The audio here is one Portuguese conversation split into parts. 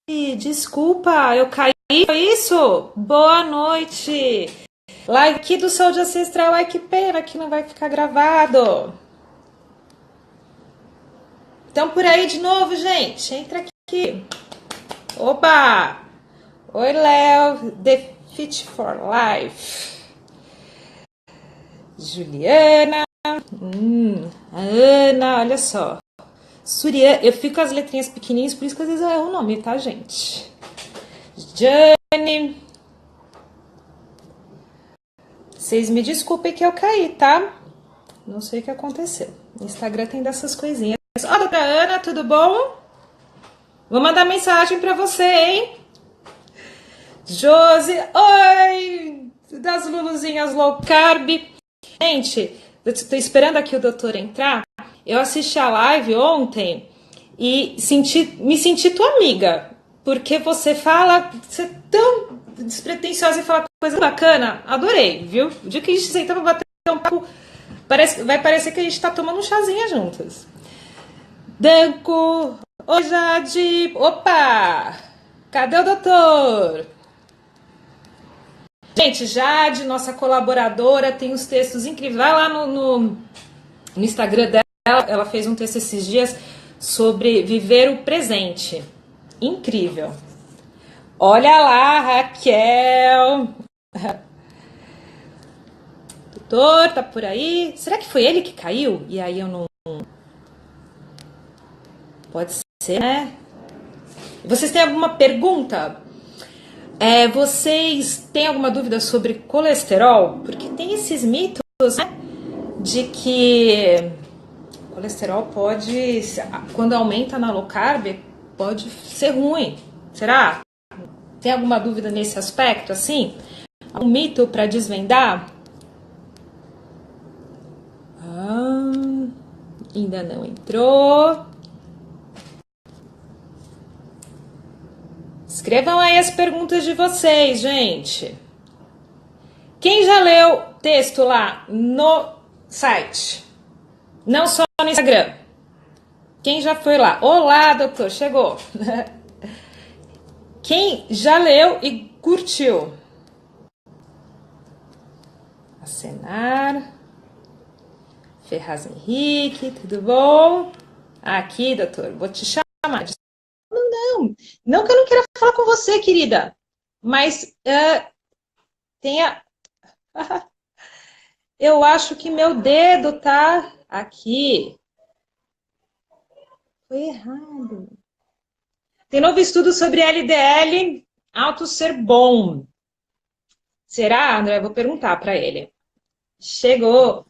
Desculpa, eu caí. Foi isso? Boa noite. Live aqui do Saúde Ancestral. Ai, que pena que não vai ficar gravado. Estão por aí de novo, gente? Entra aqui. Oba! Oi, Léo. The Fit for Life. Juliana. A Ana, olha só. Surian, eu fico com as letrinhas pequenininhas, por isso que às vezes eu erro o nome, tá, gente? Jane. Vocês me desculpem que eu caí, tá? Não sei o que aconteceu. O Instagram tem dessas coisinhas. Ó, doutora Ana, tudo bom? Vou mandar mensagem pra você, hein? Josi, oi! Das Luluzinhas low carb. Gente, eu tô esperando aqui o doutor entrar. Eu assisti a live ontem e me senti tua amiga. Porque você é tão despretensiosa e fala coisa bacana. Adorei, viu? O dia que a gente senta pra bater um papo, vai parecer que a gente tá tomando um chazinho juntas. Danco, oi Jade, opa! Cadê o doutor? Gente, Jade, nossa colaboradora, tem os textos incríveis. Vai lá no Instagram dela, ela fez um texto esses dias sobre viver o presente. Incrível. Olha lá, Raquel. Doutor, tá por aí? Será que foi ele que caiu? E aí eu não... Pode ser, né? Vocês têm alguma pergunta? Vocês têm alguma dúvida sobre colesterol? Porque tem esses mitos, né? De que o colesterol pode, quando aumenta na low carb, pode ser ruim. Será? Tem alguma dúvida nesse aspecto, assim? Um mito para desvendar? Ainda não entrou. Escrevam aí as perguntas de vocês, gente. Quem já leu texto lá no site? Não só no Instagram. Quem já foi lá? Olá, doutor, chegou. Quem já leu e curtiu? Acenar. Ferraz Henrique, tudo bom? Aqui, doutor, vou te chamar. Não que eu não queira falar com você, querida, mas tenha... Eu acho que meu dedo tá aqui. Foi errado. Tem novo estudo sobre LDL, alto ser bom. Será, André? Vou perguntar para ele. Chegou.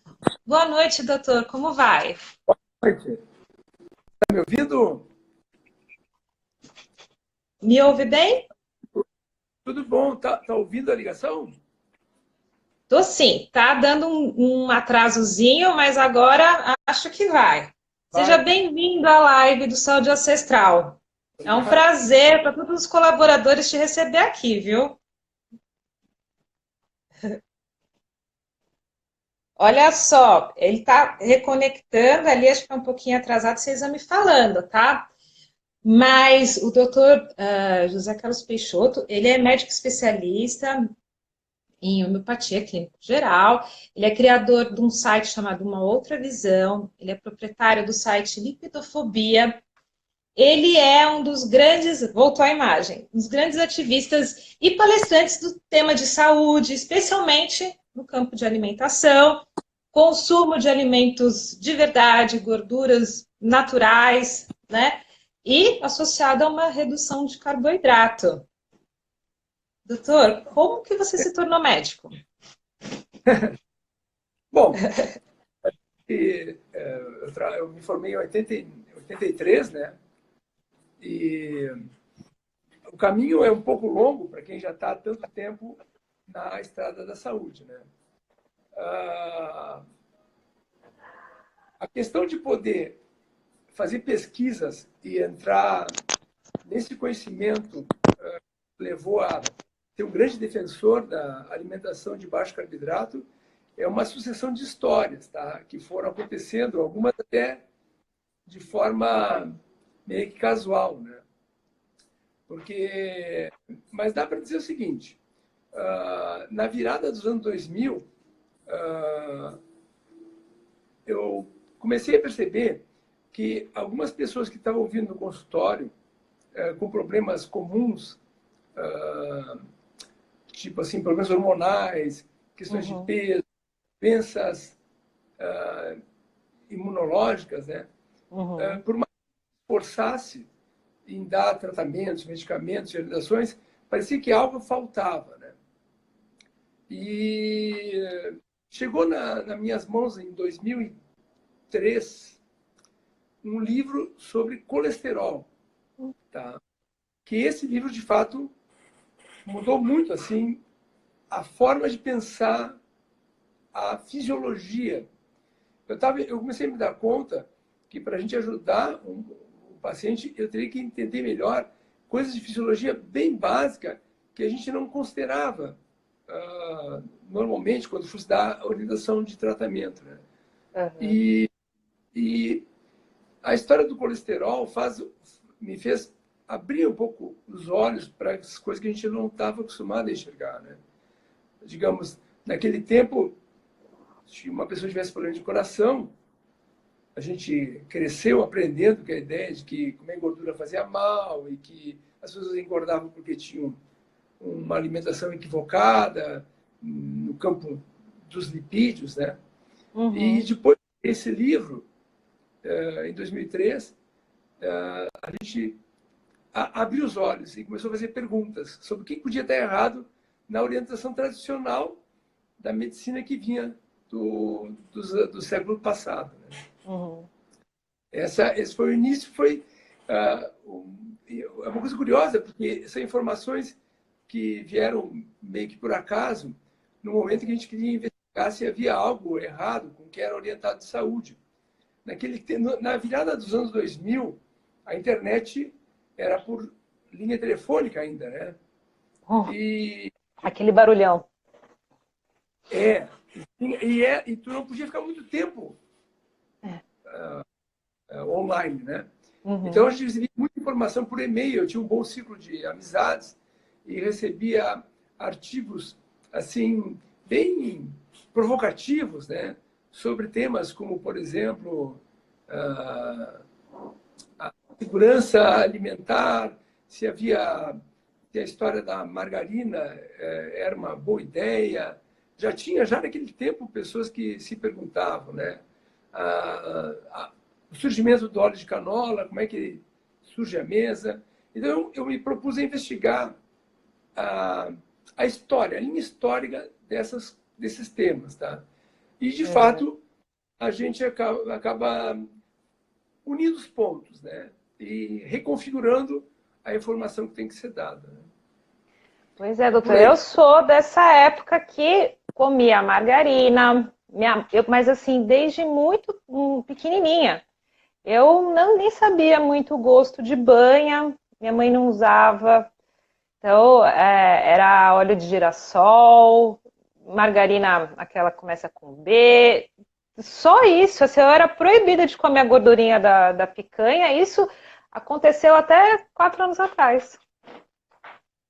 Boa noite, doutor. Como vai? Boa noite. Está me ouvindo? Me ouve bem? Tudo bom? Tá ouvindo a ligação? Tô sim. Tá dando um atrasozinho, mas agora acho que vai. Seja Vai. bem-vindo à live do Saúde Ancestral. É um prazer para todos os colaboradores te receber aqui, viu? Olha só, ele está reconectando ali, acho que é um pouquinho atrasado, vocês vão me falando, tá? Mas o doutor José Carlos Peixoto, ele é médico especialista em homeopatia clínico geral, ele é criador de um site chamado Uma Outra Visão, ele é proprietário do site Lipidofobia, ele é um dos grandes, voltou à imagem, um dos grandes ativistas e palestrantes do tema de saúde, especialmente no campo de alimentação, consumo de alimentos de verdade, gorduras naturais, né? E associado a uma redução de carboidrato. Doutor, como que você se tornou médico? Bom, eu me formei em 83, né? E o caminho é um pouco longo para quem já está há tanto tempo na estrada da saúde, né? A questão de poder fazer pesquisas e entrar nesse conhecimento levou a ser um grande defensor da alimentação de baixo carboidrato. É uma sucessão de histórias, tá? Que foram acontecendo, algumas até de forma meio que casual, né? Porque, mas dá para dizer o seguinte, na virada dos anos 2000, eu comecei a perceber que algumas pessoas que estavam vindo no consultório com problemas comuns, tipo assim, problemas hormonais, questões de peso, doenças imunológicas, né? Por mais que forçasse em dar tratamentos, medicamentos e orientações, parecia que algo faltava, né? E chegou nas minhas mãos em 2003 um livro sobre colesterol, tá? Que esse livro de fato mudou muito assim a forma de pensar a fisiologia. Eu comecei a me dar conta que para a gente ajudar um paciente, eu teria que entender melhor coisas de fisiologia bem básica que a gente não considerava normalmente quando fosse dar a orientação de tratamento, né? E a história do colesterol me fez abrir um pouco os olhos para as coisas que a gente não estava acostumado a enxergar, né? Digamos, naquele tempo, se uma pessoa tivesse problema de coração, a gente cresceu aprendendo que a ideia de que comer gordura fazia mal e que as pessoas engordavam porque tinham uma alimentação equivocada no campo dos lipídios, né? E depois desse livro, em 2003, a gente abriu os olhos e começou a fazer perguntas sobre o que podia estar errado na orientação tradicional da medicina que vinha do século passado, né? Esse foi o início, é uma coisa curiosa, porque são informações que vieram meio que por acaso, no momento que a gente queria investigar se havia algo errado com o que era orientado de saúde. Na virada dos anos 2000, a internet era por linha telefônica ainda, né? E aquele barulhão. E tu não podia ficar muito tempo online, né? Então, a gente recebia muita informação por e-mail. Eu tinha um bom ciclo de amizades e recebia artigos, assim, bem provocativos, né? Sobre temas como, por exemplo, a segurança alimentar, se a história da margarina era uma boa ideia. Já naquele tempo, pessoas que se perguntavam, né? O surgimento do óleo de canola, como é que surge a mesa. Então, eu me propus a investigar a história, a linha histórica desses temas, tá? E, de fato, a gente acaba unindo os pontos, né? E reconfigurando a informação que tem que ser dada, né? Pois é, doutor. Eu sou dessa época que comia margarina, mas assim, desde muito pequenininha. Eu nem sabia muito o gosto de banha, minha mãe não usava. Então, era óleo de girassol, margarina, aquela que começa com B. Só isso, assim, eu era proibida de comer a gordurinha da picanha. Isso aconteceu até 4 anos atrás.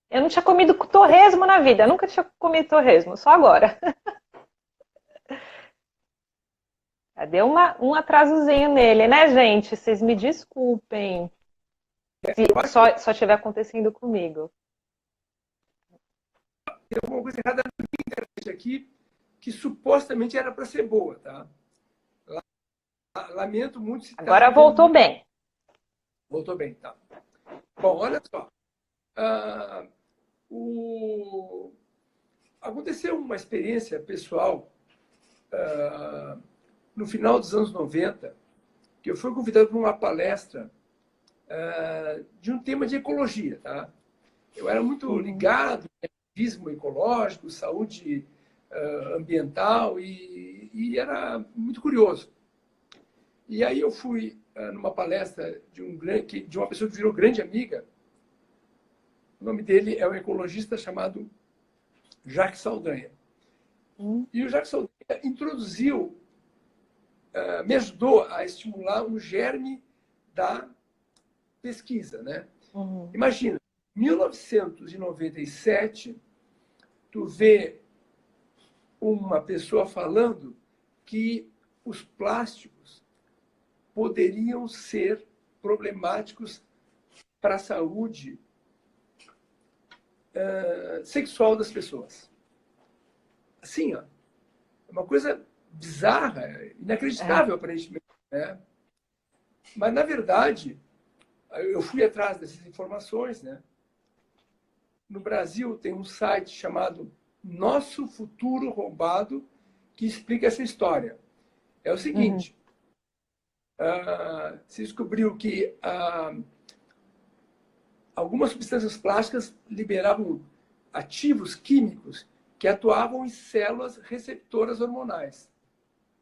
Eu não tinha comido torresmo na vida, eu nunca tinha comido torresmo, só agora. Deu um atrasozinho nele, né, gente? Vocês me desculpem se só estiver acontecendo comigo. Tem alguma coisa errada na internet aqui que supostamente era para ser boa, tá? Lamento muito. Agora voltou bem. Voltou bem, tá. Bom, olha só. Aconteceu uma experiência pessoal no final dos anos 90, que eu fui convidado para uma palestra de um tema de ecologia, tá? Eu era muito ligado em ativismo ecológico, saúde ambiental e era muito curioso. E aí eu fui numa palestra de uma pessoa que virou grande amiga. O nome dele é um ecologista chamado Jacques Saldanha. E o Jacques Saldanha introduziu, me ajudou a estimular um germe da pesquisa, né? Imagina, 1997, tu vê uma pessoa falando que os plásticos poderiam ser problemáticos para a saúde sexual das pessoas. Assim, ó, é uma coisa bizarra, inacreditável, aparentemente, né? Mas, na verdade, eu fui atrás dessas informações, né? No Brasil, tem um site chamado Nosso Futuro Roubado, que explica essa história. É o seguinte, se descobriu que algumas substâncias plásticas liberavam ativos químicos que atuavam em células receptoras hormonais.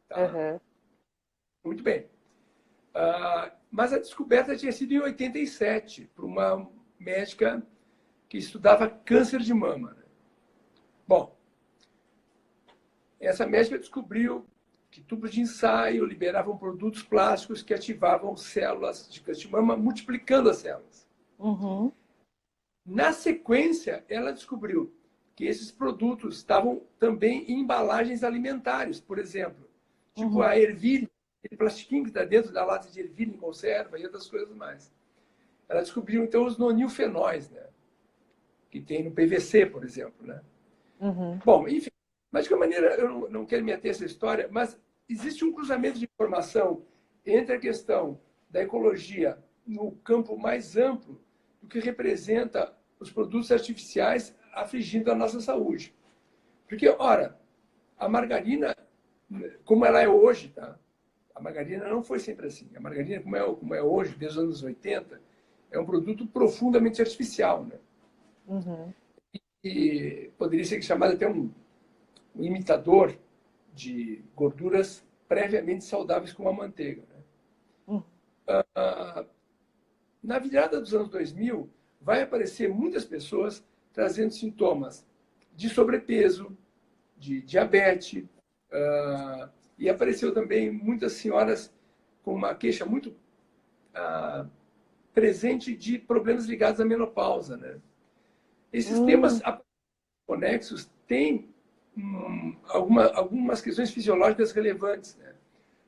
Tá? Muito bem. Mas a descoberta tinha sido em 87, por uma médica que estudava câncer de mama. Né? Bom, essa médica descobriu que tubos de ensaio liberavam produtos plásticos que ativavam células de câncer de mama, multiplicando as células. Na sequência, ela descobriu que esses produtos estavam também em embalagens alimentares, por exemplo, tipo a ervilha, aquele plastiquinho que está dentro da lata de ervilha em conserva e outras coisas mais. Ela descobriu, então, os nonilfenóis, né? Que tem no PVC, por exemplo. Né? Bom, enfim, mas de qualquer maneira, eu não quero me ater a essa história, mas existe um cruzamento de informação entre a questão da ecologia no campo mais amplo do que representa os produtos artificiais afligindo a nossa saúde. Porque, ora, a margarina, como ela é hoje, tá? A margarina não foi sempre assim. A margarina, como é hoje, desde os anos 80, é um produto profundamente artificial. Né? E poderia ser chamado até um imitador de gorduras previamente saudáveis como a manteiga. Né? Na virada dos anos 2000, vai aparecer muitas pessoas trazendo sintomas de sobrepeso, de diabetes, e apareceu também muitas senhoras com uma queixa muito presente de problemas ligados à menopausa. Né? Esses temas conexos têm algumas questões fisiológicas relevantes. Né?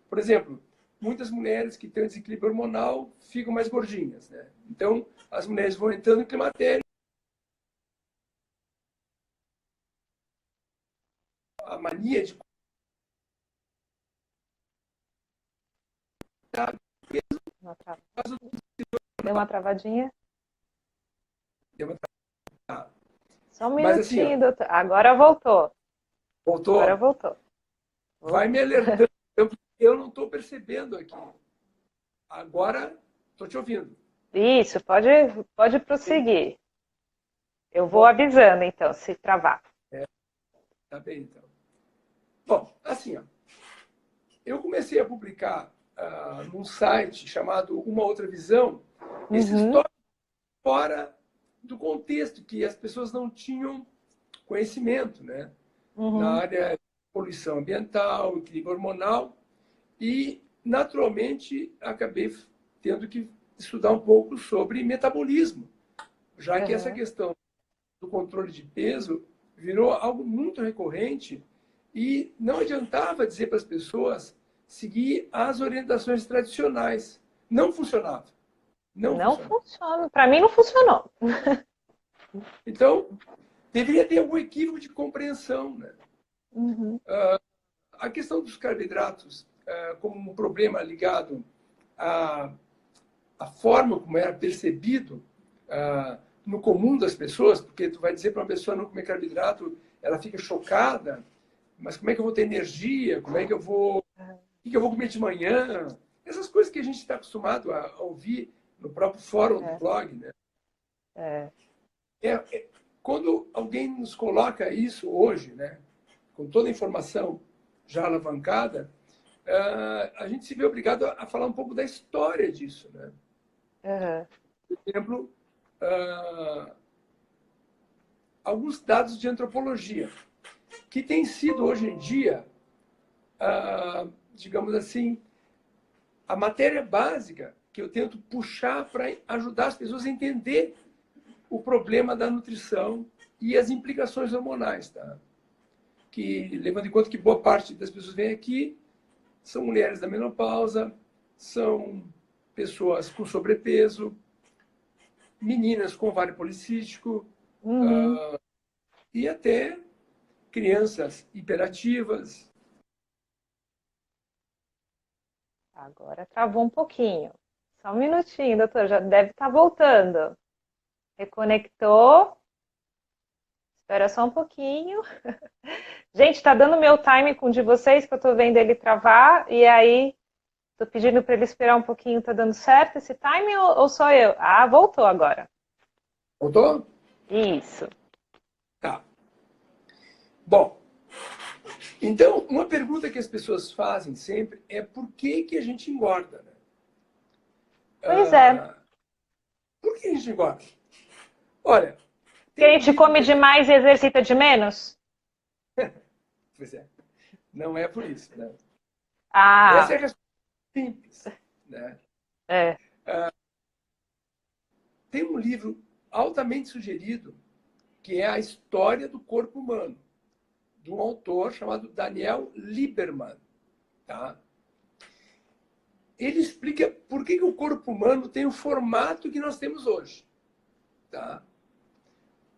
Por exemplo, muitas mulheres que têm um desequilíbrio hormonal ficam mais gordinhas. Né? Então, as mulheres vão entrando em climatério, a mania de Deu uma travadinha? Deu uma... Só um Mas, minutinho, assim, doutor. Agora voltou. Voltou? Agora voltou. Vai me alertando. Eu não estou percebendo aqui. Agora, estou te ouvindo. Isso, pode prosseguir. Eu vou avisando, então, se travar. Tá bem, então. Bom, assim, ó, eu comecei a publicar num site chamado Uma Outra Visão, esses tópicos fora do contexto, que as pessoas não tinham conhecimento, né? Na área de poluição ambiental, equilíbrio hormonal, e, naturalmente, acabei tendo que estudar um pouco sobre metabolismo, já que essa questão do controle de peso virou algo muito recorrente e não adiantava dizer para as pessoas seguir as orientações tradicionais. Não funcionava. Não funciona. Para mim, não funcionou. Então, deveria ter algum equívoco de compreensão. Né? A questão dos carboidratos como um problema ligado à forma como era percebido no comum das pessoas, porque tu vai dizer para uma pessoa não comer carboidrato, ela fica chocada, mas como é que eu vou ter energia? Como é que eu vou... O que eu vou comer de manhã? Essas coisas que a gente está acostumado a ouvir no próprio fórum do blog. Né? Quando alguém nos coloca isso hoje, né, com toda a informação já alavancada, a gente se vê obrigado a falar um pouco da história disso. Né? Por exemplo, alguns dados de antropologia, que têm sido hoje em dia, digamos assim, a matéria básica que eu tento puxar para ajudar as pessoas a entender o problema da nutrição e as implicações hormonais, tá? Que, levando em conta que boa parte das pessoas que vêm aqui são mulheres da menopausa, são pessoas com sobrepeso, meninas com ovário policístico, e até crianças hiperativas. Agora travou um pouquinho. Só um minutinho, doutor, já deve estar voltando. Reconectou. Espera só um pouquinho. Gente, tá dando meu time com o de vocês, que eu tô vendo ele travar, e aí tô pedindo para ele esperar um pouquinho. Tá dando certo esse time ou só eu? Ah, voltou agora. Voltou? Isso. Tá. Bom, então, uma pergunta que as pessoas fazem sempre é por que que a gente engorda, né? Pois é. Por que a gente engorda? Olha... Que a gente come demais e exercita de menos? Pois é. Não é por isso, né? Ah. Essa é a resposta simples, né? Tem um livro altamente sugerido que é A História do Corpo Humano, de um autor chamado Daniel Lieberman, tá? Ele explica por que o corpo humano tem o formato que nós temos hoje, tá?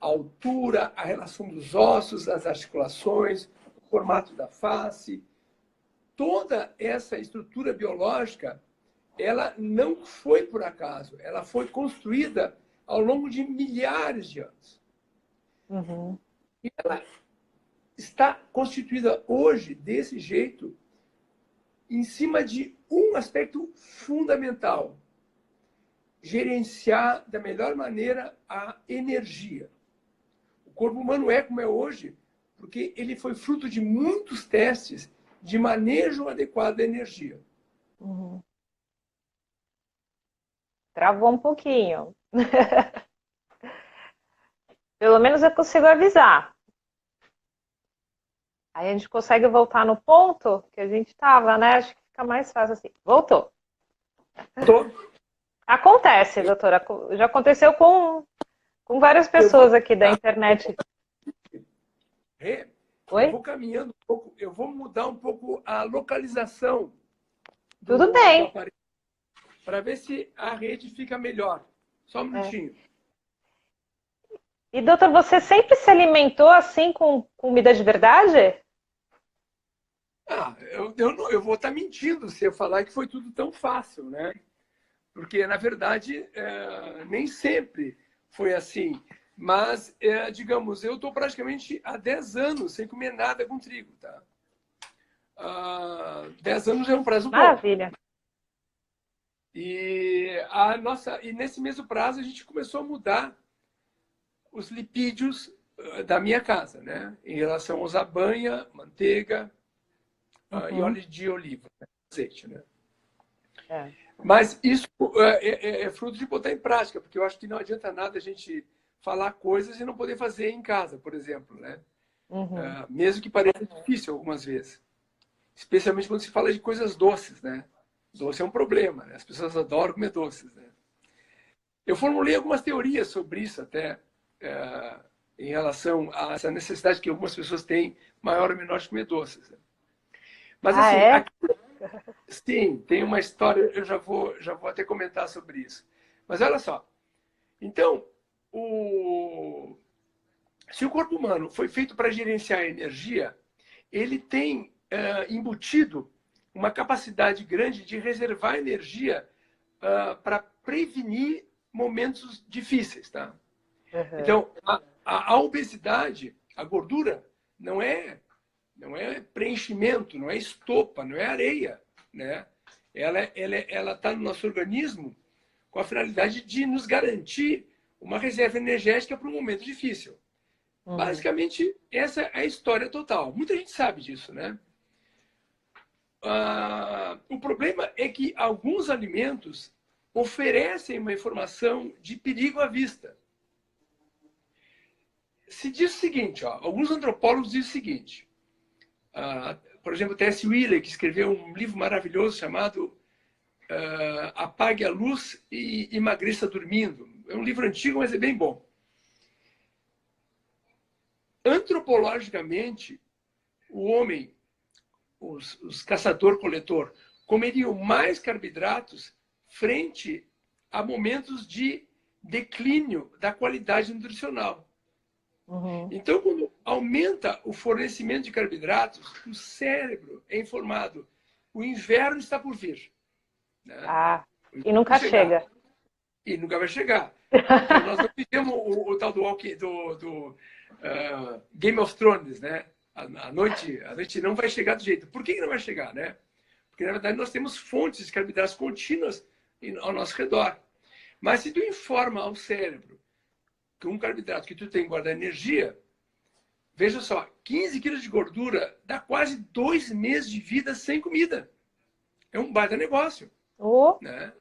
A altura, a relação dos ossos, as articulações, o formato da face, toda essa estrutura biológica, ela não foi por acaso, ela foi construída ao longo de milhares de anos. E ela está constituída hoje desse jeito em cima de um aspecto fundamental: gerenciar da melhor maneira a energia. O corpo humano é como é hoje porque ele foi fruto de muitos testes de manejo adequado da energia. Travou um pouquinho. Pelo menos eu consigo avisar. Aí a gente consegue voltar no ponto que a gente estava, né? Acho que fica mais fácil assim. Voltou. Acontece, doutora. Já aconteceu com várias pessoas aqui da internet. Oi? Eu vou caminhando um pouco, eu vou mudar um pouco a localização Tudo bem. do aparelho para ver se a rede fica melhor. Só um minutinho. E, doutor, você sempre se alimentou assim com comida de verdade? Eu vou estar mentindo se eu falar que foi tudo tão fácil, né? Porque, na verdade, nem sempre foi assim. Mas, digamos, eu estou praticamente há 10 anos sem comer nada com trigo, tá? 10 anos é um prazo bom. Maravilha. E nesse mesmo prazo a gente começou a mudar os lipídios da minha casa, né? Em relação a usar banha, manteiga e óleo de oliva, né? Azeite, né? Mas isso é fruto de botar em prática, porque eu acho que não adianta nada a gente falar coisas e não poder fazer em casa, por exemplo, né? Mesmo que pareça difícil algumas vezes. Especialmente quando se fala de coisas doces, né? Doce é um problema, né? As pessoas adoram comer doces, né? Eu formulei algumas teorias sobre isso até, em relação a essa necessidade que algumas pessoas têm, maior ou menor, de comer doces. Né? Mas aqui, sim, tem uma história, eu já vou até comentar sobre isso. Mas olha só, então, se o corpo humano foi feito para gerenciar a energia, ele tem embutido uma capacidade grande de reservar energia para prevenir momentos difíceis, tá? Então, a obesidade, a gordura, não é preenchimento, não é estopa, não é areia, né? Ela está no nosso organismo com a finalidade de nos garantir uma reserva energética para um momento difícil. Basicamente, essa é a história total. Muita gente sabe disso, né? O problema é que alguns alimentos oferecem uma informação de perigo à vista. Se diz o seguinte, alguns antropólogos dizem o seguinte, por exemplo, T.S. Willey, que escreveu um livro maravilhoso chamado Apague a Luz e Emagreça Dormindo. É um livro antigo, mas é bem bom. antropologicamente, o homem, os caçador-coletor, comeriam mais carboidratos frente a momentos de declínio da qualidade nutricional. Uhum. Então, quando aumenta o fornecimento de carboidratos, o cérebro é informado. O inverno está por vir. Né? Ah, e nunca chega. E nunca vai chegar. Então, nós não vivemos o tal do Game of Thrones, né? A noite não vai chegar do jeito. Por que não vai chegar, né? Porque, na verdade, nós temos fontes de carboidratos contínuas ao nosso redor. Mas se tu informa ao cérebro que um carboidrato que tu tem guarda energia, veja só, 15 quilos de gordura dá quase 2 meses de vida sem comida. É um baita negócio. Oh. Né?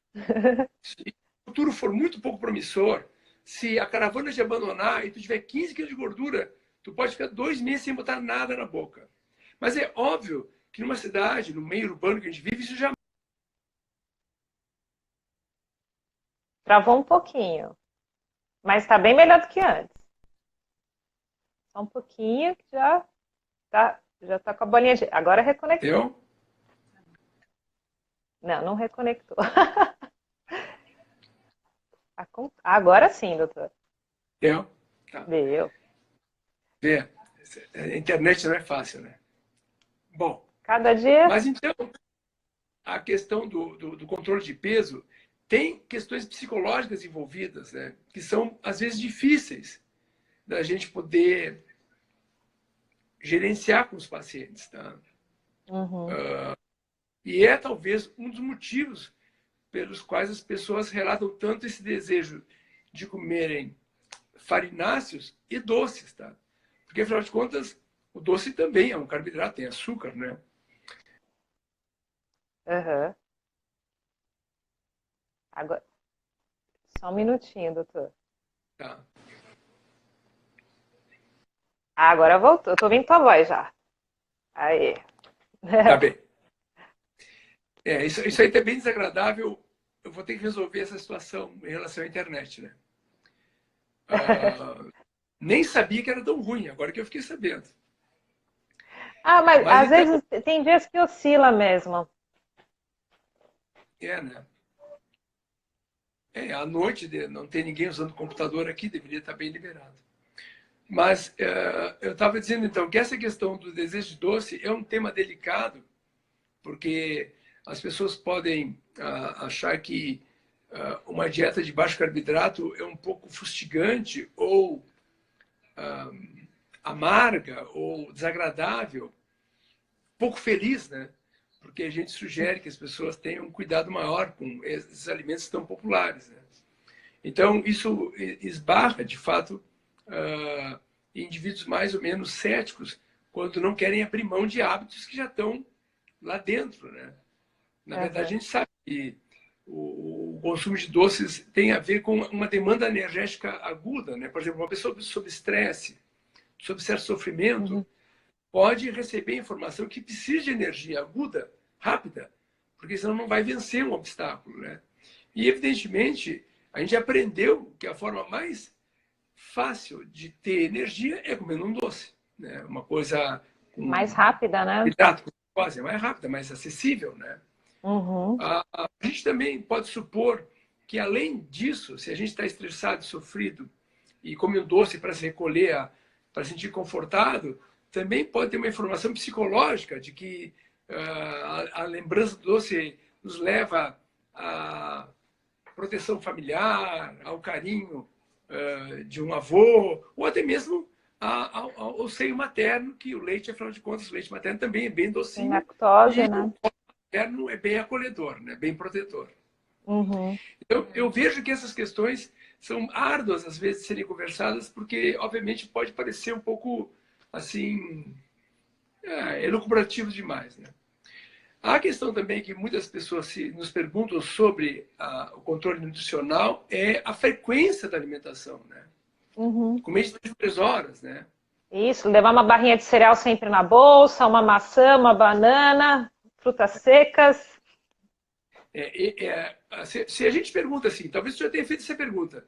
Se o futuro for muito pouco promissor, se a caravana te abandonar e tu tiver 15 quilos de gordura, tu pode ficar 2 meses sem botar nada na boca. Mas é óbvio que numa cidade, no meio urbano que a gente vive, isso já... Travou um pouquinho. Mas está bem melhor do que antes. Só um pouquinho que já tá com a bolinha de... Agora reconectou. Entendeu? Não reconectou. Agora sim, doutor. Entendeu? Tá. Deu. Vê, a internet não é fácil, né? Bom, Cada dia... mas então, a questão do controle de peso tem questões psicológicas envolvidas, né? Que são, às vezes, difíceis da gente poder gerenciar com os pacientes. Tá? Uhum. E é, talvez, um dos motivos pelos quais as pessoas relatam tanto esse desejo de comerem farináceos e doces. Tá? Porque, afinal de contas, o doce também é um carboidrato, tem açúcar, né? Uhum. Agora... Só um minutinho, doutor. Tá. Agora voltou. Eu tô ouvindo tua voz já. Aí. Tá bem. Isso aí é bem desagradável. Eu vou ter que resolver essa situação em relação à internet, né? Nem sabia que era tão ruim, agora que eu fiquei sabendo. Mas às então, vezes tem dias que oscila mesmo. né? À noite, não tem ninguém usando computador aqui, deveria estar bem liberado. Mas eu estava dizendo, então, que essa questão do desejo de doce é um tema delicado, porque as pessoas podem achar que uma dieta de baixo carboidrato é um pouco fustigante ou amarga ou desagradável, pouco feliz, né? Porque a gente sugere que as pessoas tenham um cuidado maior com esses alimentos tão populares. Né? Então, isso esbarra, de fato, indivíduos mais ou menos céticos quando não querem abrir mão de hábitos que já estão lá dentro. Né? Na verdade, a gente sabe que o consumo de doces tem a ver com uma demanda energética aguda. Né? Por exemplo, uma pessoa sob estresse, sob certo sofrimento, pode receber informação que precisa de energia aguda, rápida, porque senão não vai vencer um obstáculo. Né? E, evidentemente, a gente aprendeu que a forma mais fácil de ter energia é comendo um doce. Né? Uma coisa... mais rápida, né? Quase mais rápida, mais acessível. Né? Uhum. A gente também pode supor que, além disso, se a gente está estressado, sofrido, e come um doce para se recolher, para se sentir confortado, também pode ter uma informação psicológica de que a lembrança do doce nos leva à proteção familiar, ao carinho de um avô, ou até mesmo ao seio materno, que o leite, afinal de contas, o leite materno também é bem docinho. Tem lactose, e né? o materno é bem acolhedor, né? Bem protetor. Uhum. Então, eu vejo que essas questões são árduas, às vezes, de serem conversadas, porque, obviamente, pode parecer um pouco, assim, elucubrativo demais. Né? A questão também que muitas pessoas nos perguntam sobre o controle nutricional é a frequência da alimentação. Né? Uhum. Comer de 3 horas, né? Isso, levar uma barrinha de cereal sempre na bolsa, uma maçã, uma banana, frutas secas. Se a gente pergunta assim, talvez você já tenha feito essa pergunta,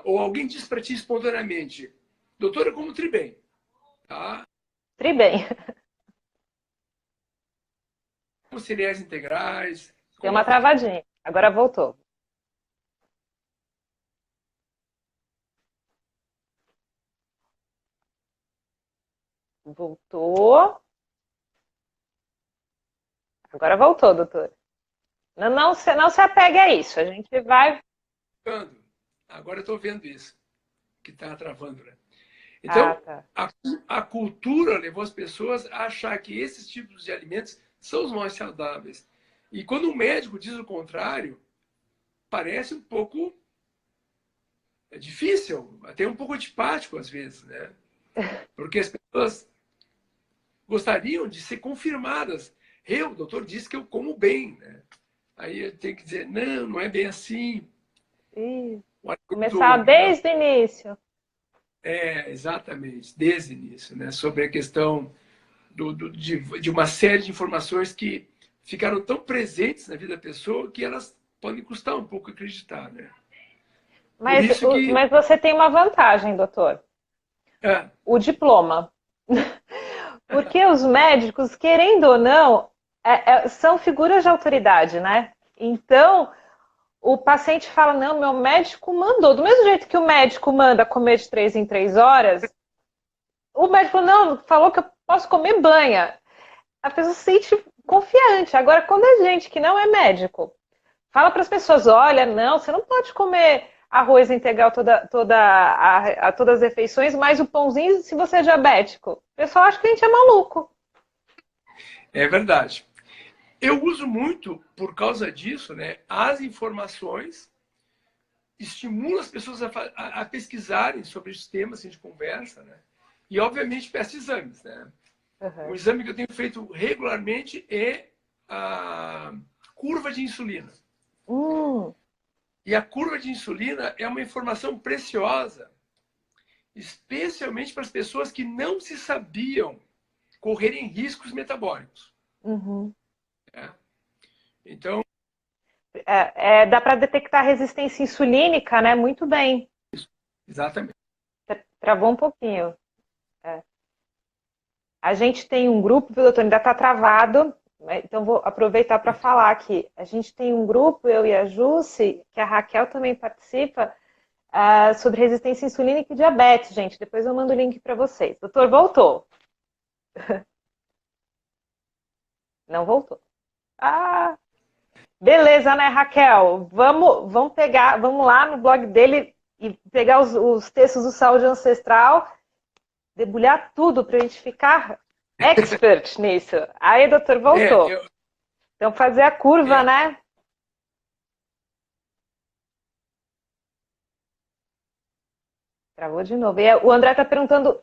ou alguém diz para ti espontaneamente, doutora, eu como tri bem. tá? Tri bem. Como cereais integrais. Deu Como uma travadinha. Agora voltou. Voltou. Agora voltou, doutor. Não se apegue a isso. A gente vai. Agora eu estou vendo isso, que está travando, né? Ah, Então, tá. a cultura levou as pessoas a achar que esses tipos de alimentos são os mais saudáveis. E quando o médico diz o contrário, parece um pouco difícil, até um pouco antipático às vezes, né? Porque as pessoas gostariam de ser confirmadas. O doutor disse que eu como bem, né? Aí eu tenho que dizer, não, não é bem assim. Ih, O começar alimento, não, desde o início. exatamente, desde o início, né? Sobre a questão de uma série de informações que ficaram tão presentes na vida da pessoa que elas podem custar um pouco acreditar, né? Por Mas, isso que mas você tem uma vantagem, doutor. é, O diploma. Porque os médicos, querendo ou não, são figuras de autoridade, né? Então, o paciente fala, não, meu médico mandou. Do mesmo jeito que o médico manda comer de 3 em 3 horas, o médico não falou que eu posso comer banha. A pessoa se sente confiante. Agora, quando é gente que não é médico, fala para as pessoas, olha, não, você não pode comer arroz integral todas as refeições, mais o pãozinho se você é diabético. O pessoal acha que a gente é maluco. é verdade. Eu uso muito, por causa disso, né, as informações, estimulo as pessoas a pesquisarem sobre os temas que a gente conversa, né? E, obviamente, peço exames, né? Um Uhum. exame que eu tenho feito regularmente é a curva de insulina. Hum, E a curva de insulina é uma informação preciosa, especialmente para as pessoas que não se sabiam correrem riscos metabólicos. uhum. Né? Então, Dá para detectar resistência insulínica, né? Muito bem. exatamente. Travou um pouquinho. É. A gente tem um grupo, viu, doutor? Ainda está travado, né? Então vou aproveitar para falar aqui. A gente tem um grupo, eu e a Jusce, que a Raquel também participa, sobre resistência insulínica e diabetes, gente. Depois eu mando o link para vocês. Doutor, voltou. Não voltou. Ah, beleza, né, Raquel? Vamos lá no blog dele e pegar os textos do Saúde Ancestral, debulhar tudo para a gente ficar expert nisso. Aí, doutor, É, voltou. Então, fazer a curva, é, né? Travou de novo. E o André está perguntando.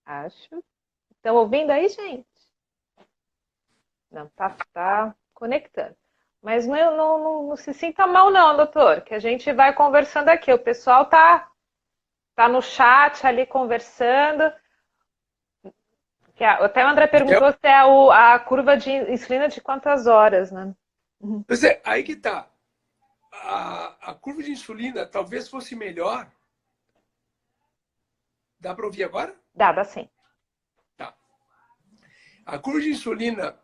Acho. Estão ouvindo aí, gente? Não, tá conectando. Mas não se sinta mal, não, doutor, que a gente vai conversando aqui. O pessoal tá no chat ali conversando. Até o André perguntou se é a curva de insulina de quantas horas, né? Uhum. pois é, aí que tá. A curva de insulina talvez fosse melhor. Dá para ouvir agora? Dá sim. Tá. A curva de insulina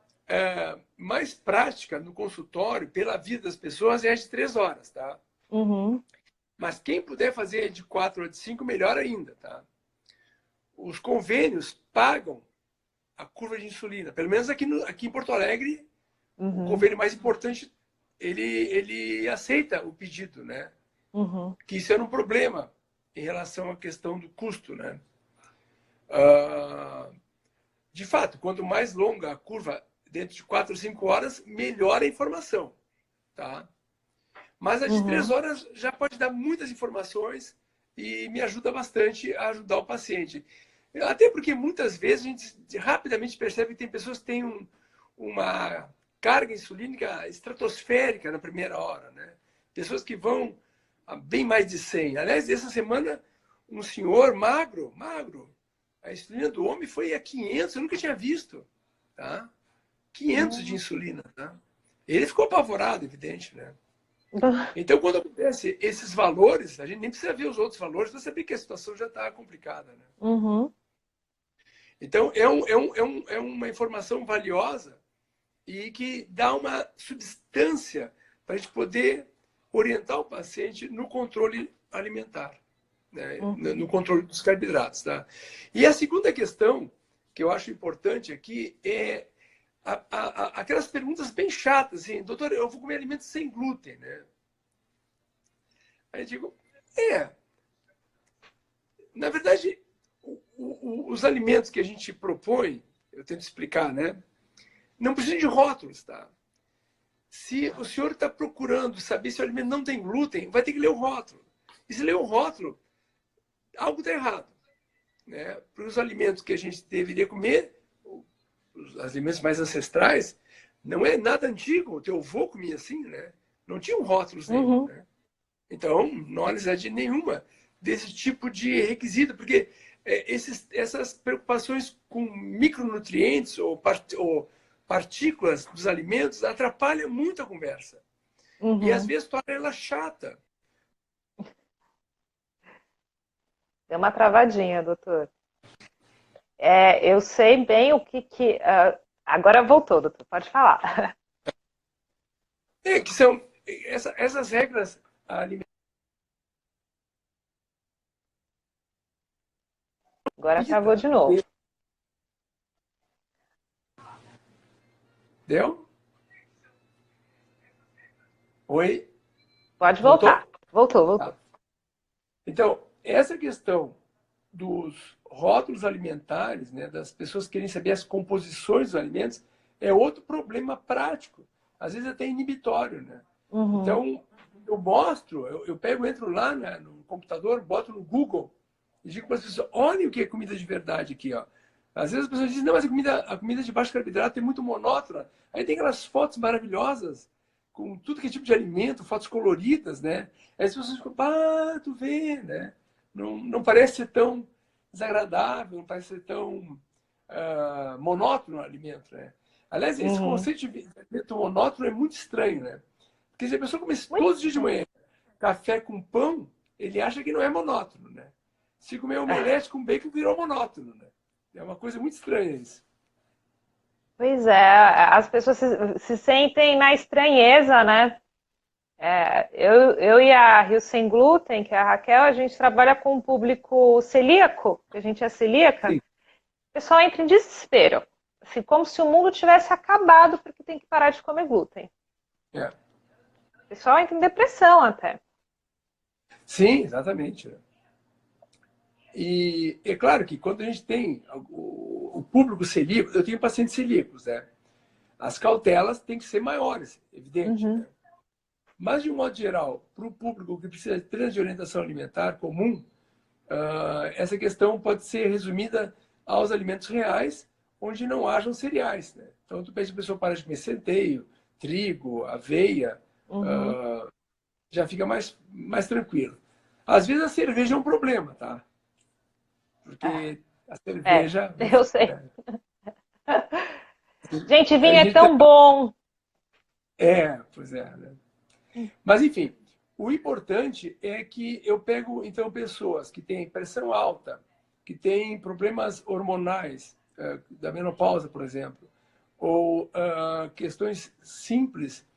mais prática no consultório, pela vida das pessoas, é de 3 horas, tá? Uhum. Mas quem puder fazer de 4 ou de 5, melhor ainda, tá? Os convênios pagam a curva de insulina. Pelo menos aqui em Porto Alegre, o Uhum. convênio mais importante, ele aceita o pedido, né? Uhum. Que isso era um problema em relação à questão do custo, né? Ah, de fato, quanto mais longa a curva, dentro de 4 ou 5 horas, melhor a informação, tá? Mas a de 3 Uhum. horas já pode dar muitas informações e me ajuda bastante a ajudar o paciente. Até porque muitas vezes a gente rapidamente percebe que tem pessoas que têm uma carga insulínica estratosférica na primeira hora, né? Pessoas que vão a bem mais de 100. Aliás, essa semana, um senhor magro, a insulina do homem foi a 500, eu nunca tinha visto, tá? 500 de Uhum. insulina, tá? Ele ficou apavorado, evidente, né? Então, quando acontece esses valores, a gente nem precisa ver os outros valores para saber que a situação já está complicada, né? Uhum. Então, é uma informação valiosa e que dá uma substância para a gente poder orientar o paciente no controle alimentar, né? No controle dos carboidratos. Tá? E a segunda questão que eu acho importante aqui é aquelas perguntas bem chatas, assim, doutor, eu vou comer alimentos sem glúten, né? Aí eu digo, na verdade, os alimentos que a gente propõe, eu tento explicar, né? Não precisa de rótulos, tá? Se o senhor está procurando saber se o alimento não tem glúten, vai ter que ler o rótulo. E se ler o rótulo, algo está errado, né? Para os alimentos que a gente deveria comer, os alimentos mais ancestrais, não é nada antigo. O teu avô comia assim, né? Não tinham rótulos nenhum, né? Então, não há necessidade nenhuma desse tipo de requisito, porque essas preocupações com micronutrientes ou partículas dos alimentos atrapalham muito a conversa. E às vezes torna ela chata. Deu uma travadinha, doutor. Eu sei bem o que agora voltou, doutor, pode falar. Que são essas regras alimentares. Agora travou de novo. Deu? Oi? Pode voltar. Voltou. Tá. Então, essa questão dos rótulos alimentares, né, das pessoas querem saber as composições dos alimentos, é outro problema prático, às vezes até inibitório, né? Então, eu mostro, eu pego, entro lá, né, no computador, boto no Google e digo para as pessoas, olhem o que é comida de verdade aqui, ó. Às vezes as pessoas dizem, não, mas a comida de baixo carboidrato é muito monótona. Aí tem aquelas fotos maravilhosas, com tudo que é tipo de alimento, fotos coloridas, né? Aí as pessoas ficam, tu vê, né? Não parece ser tão desagradável, não parece ser tão monótono o alimento, né? Aliás, esse conceito de alimento monótono é muito estranho, né? Porque se a pessoa comer todos os dias de manhã café com pão, ele acha que não é monótono, né? Se comer omelete com bacon, virou monótono, né? É uma coisa muito estranha isso. Pois é, as pessoas se sentem na estranheza, né? Eu e a Rio Sem Glúten, que é a Raquel, a gente trabalha com um público celíaco, que a gente é celíaca. Sim. O pessoal entra em desespero, assim, como se o mundo tivesse acabado porque tem que parar de comer glúten. O pessoal entra em depressão até. Sim, exatamente. E é claro que quando a gente tem o público celíaco, eu tenho pacientes celíacos, né? As cautelas têm que ser maiores, evidente. Né? Mas, de um modo geral, para o público que precisa de orientação alimentar comum, essa questão pode ser resumida aos alimentos reais, onde não hajam cereais. Né? Então, tu pede a pessoa para de comer centeio, trigo, aveia, já fica mais tranquilo. Às vezes a cerveja é um problema, tá? Porque a cerveja... eu sei. Gente, vinho é tão bom. Pois é. Né? Mas, enfim, o importante é que eu pego, então, pessoas que têm pressão alta, que têm problemas hormonais, da menopausa, por exemplo, ou questões simples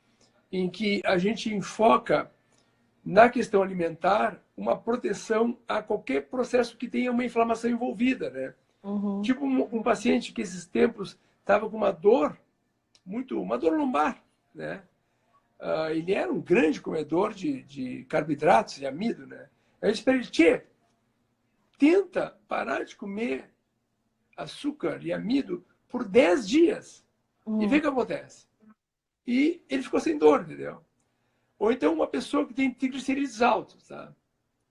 em que a gente enfoca na questão alimentar uma proteção a qualquer processo que tenha uma inflamação envolvida, né? Tipo um paciente que esses tempos estava com uma dor lombar, né? Ele era um grande comedor de carboidratos, de amido, né? Eu disse para ele, tenta parar de comer açúcar e amido por 10 dias e vê o que acontece. E ele ficou sem dor, entendeu? Ou então uma pessoa que tem triglicerídeos altos, tá?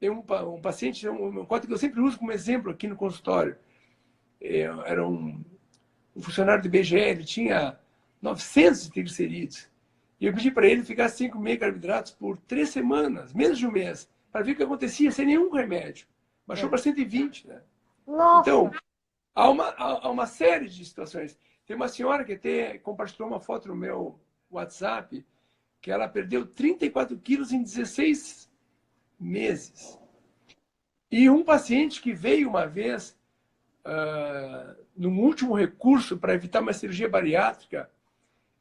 Tem um paciente, um quadro que eu sempre uso como exemplo aqui no consultório. Era um funcionário do IBGE, ele tinha 900 de triglicerídeos. E eu pedi para ele ficar sem comer carboidratos por 3 semanas, menos de um mês, para ver o que acontecia sem nenhum remédio. Baixou para 120, né? Nossa. Então, há uma série de situações. Tem uma senhora que até compartilhou uma foto no meu WhatsApp que ela perdeu 34 quilos em 16 meses. E um paciente que veio uma vez, num último recurso para evitar uma cirurgia bariátrica,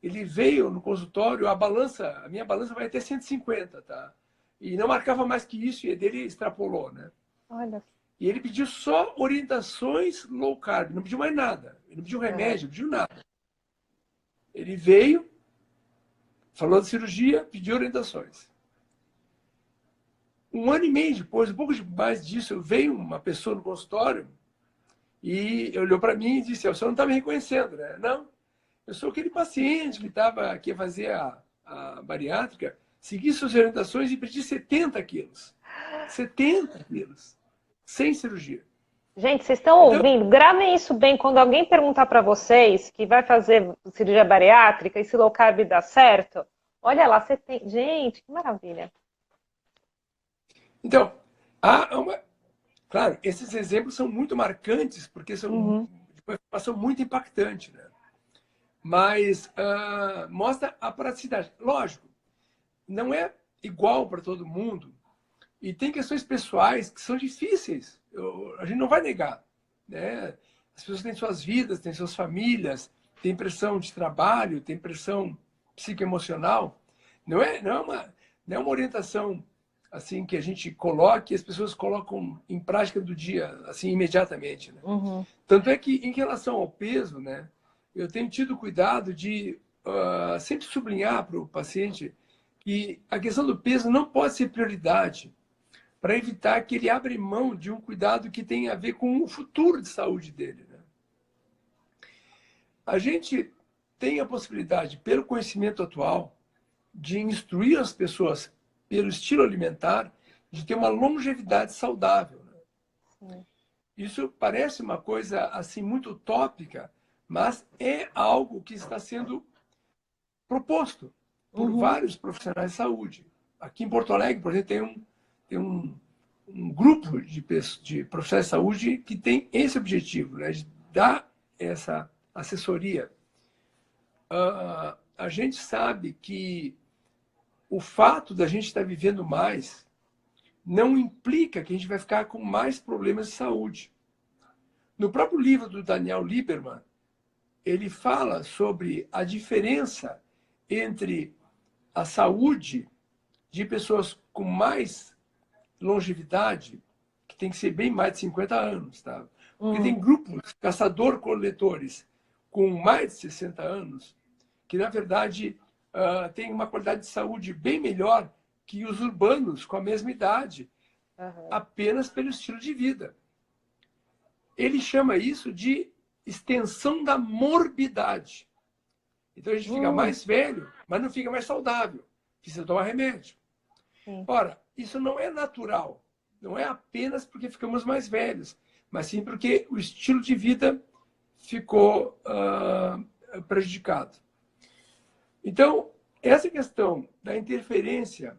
ele veio no consultório, a minha balança vai até 150, tá? E não marcava mais que isso, e dele extrapolou, né? Olha. E ele pediu só orientações low carb, não pediu mais nada. Ele não pediu remédio, não pediu nada. Ele veio, falou de cirurgia, pediu orientações. Um ano e meio depois, um pouco mais disso, veio uma pessoa no consultório e olhou para mim e disse: o senhor não está me reconhecendo, né? Não, eu sou aquele paciente que estava aqui a fazer a bariátrica, segui suas orientações e perdi 70 quilos. 70 quilos. Sem cirurgia. Gente, vocês estão ouvindo? Gravem isso bem. Quando alguém perguntar para vocês que vai fazer cirurgia bariátrica e se low carb dá certo, olha lá, você tem... Gente, que maravilha. Então, claro, esses exemplos são muito marcantes, porque são de uma informação muito impactante, né? Mas mostra a praticidade. Lógico, não é igual para todo mundo e tem questões pessoais que são difíceis. A gente não vai negar, né? As pessoas têm suas vidas, têm suas famílias, têm pressão de trabalho, têm pressão psicoemocional. Não é uma orientação assim que a gente coloque e as pessoas colocam em prática do dia, assim, imediatamente, né? Tanto é que, em relação ao peso, né, eu tenho tido cuidado de sempre sublinhar para o paciente que a questão do peso não pode ser prioridade para evitar que ele abra mão de um cuidado que tem a ver com o futuro de saúde dele, né? A gente tem a possibilidade, pelo conhecimento atual, de instruir as pessoas pelo estilo alimentar, de ter uma longevidade saudável, né? Isso parece uma coisa assim muito utópica, mas é algo que está sendo proposto por vários profissionais de saúde. Aqui em Porto Alegre, por exemplo, tem um grupo de profissionais de saúde que tem esse objetivo, né, de dar essa assessoria. A gente sabe que o fato da gente estar vivendo mais não implica que a gente vai ficar com mais problemas de saúde. No próprio livro do Daniel Lieberman, ele fala sobre a diferença entre a saúde de pessoas com mais longevidade, que tem que ser bem mais de 50 anos, tá? Porque tem grupos caçador-coletores com mais de 60 anos que, na verdade, têm uma qualidade de saúde bem melhor que os urbanos com a mesma idade, apenas pelo estilo de vida. Ele chama isso de extensão da morbidade. Então a gente fica mais velho, mas não fica mais saudável. Precisa tomar remédio. Ora, isso não é natural. Não é apenas porque ficamos mais velhos, mas sim porque o estilo de vida ficou prejudicado. Então, essa questão da interferência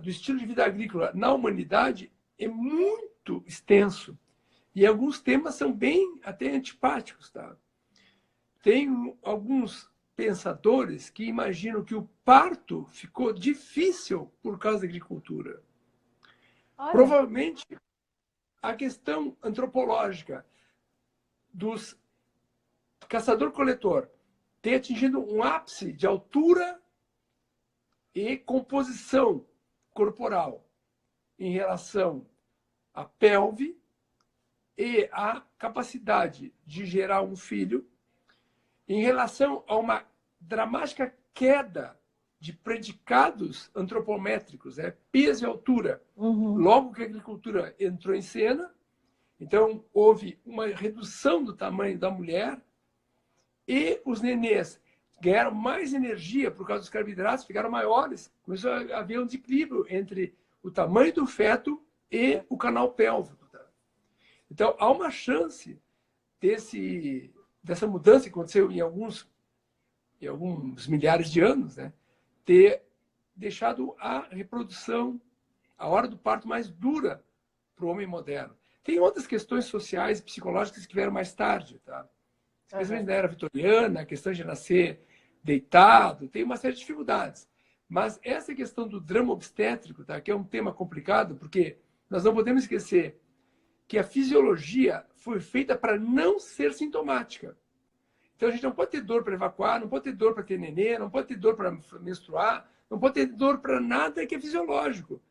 do estilo de vida agrícola na humanidade é muito extenso. E alguns temas são bem até antipáticos, tá? Tem alguns pensadores que imaginam que o parto ficou difícil por causa da agricultura. Olha. Provavelmente, a questão antropológica dos caçador-coletor ter atingido um ápice de altura e composição corporal em relação à pelve e à capacidade de gerar um filho, em relação a uma dramática queda de predicados antropométricos, peso e altura, logo que a agricultura entrou em cena. Então, houve uma redução do tamanho da mulher e os nenês ganharam mais energia por causa dos carboidratos, ficaram maiores. Começou a haver um desequilíbrio entre o tamanho do feto e o canal pélvico. Então, há uma chance dessa mudança que aconteceu em alguns milhares de anos, né, ter deixado a reprodução, a hora do parto mais dura para o homem moderno. Tem outras questões sociais e psicológicas que vieram mais tarde, tá? Especialmente na era vitoriana, a questão de nascer deitado, tem uma série de dificuldades. Mas essa questão do drama obstétrico, tá, que é um tema complicado, porque nós não podemos esquecer que a fisiologia foi feita para não ser sintomática. Então a gente não pode ter dor para evacuar, não pode ter dor para ter nenê, não pode ter dor para menstruar, não pode ter dor para nada que é fisiológico.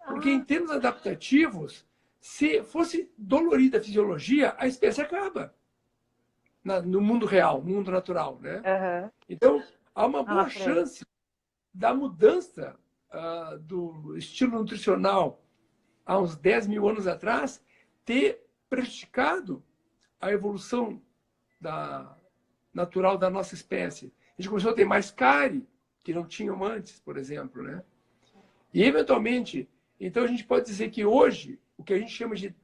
Porque em termos adaptativos, se fosse dolorida a fisiologia, a espécie acaba no mundo real, no mundo natural, né? Uhum. Então há uma boa chance da mudança do estilo nutricional há uns 10 mil anos atrás ter prejudicado a evolução natural da nossa espécie. A gente começou a ter mais cárie, que não tinham antes, por exemplo, né? E, eventualmente, então a gente pode dizer que hoje, o que a gente chama de